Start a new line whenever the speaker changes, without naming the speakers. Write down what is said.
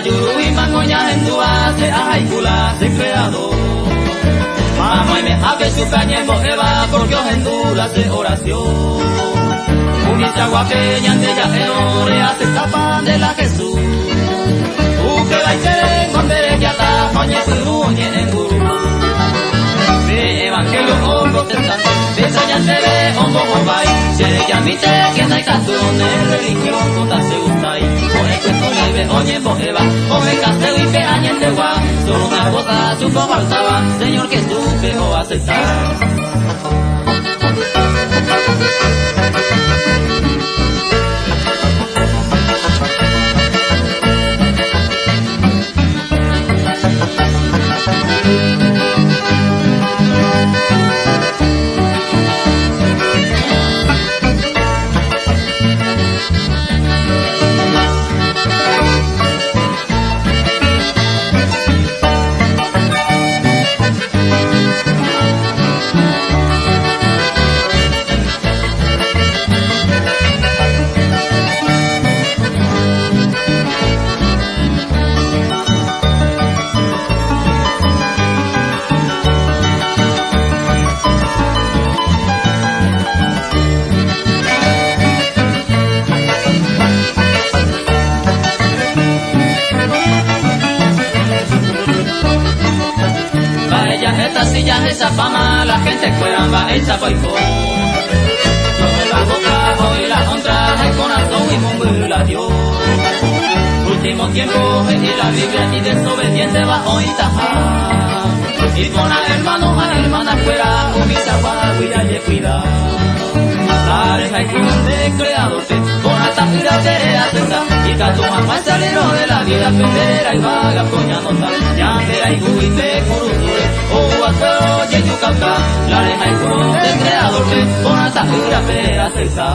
yuru y mangoña en dua se ahaikula se creador. Mamá y me hace su cañembo eva porque os endula se oración. Unisa guapeña de ya erore hace tapan de la Jesús. Que va a ser en Gondere ya está oñe puruñe en guru. De evangelio o protestante, de sayante de hongo hombay. Se llamite quien hay castone religión toda se gustai. Oye cuento libre oñe bojeva, oye casteo y peañe de gua. Solo una cosa su faltaba, Señor que supe o aceptar. Sillas esa fama, la gente cueramba, esa boicot. Yo la boca, hoy la honra, el corazón y mungu la Dios. Último tiempo, y la Biblia y desobediente bajo y taja. Y con a hermanos, a hermanas fuera, umisa guagüira y cuida. Tareja y cruz de creador, con alta ira te atenta. Y cato mamá salero de la vida, pendera y vaga, coña nota. Yandera y guite, curusure. Pero yeyu cauca, la areja y cruz del creador, con alta ira te atenta.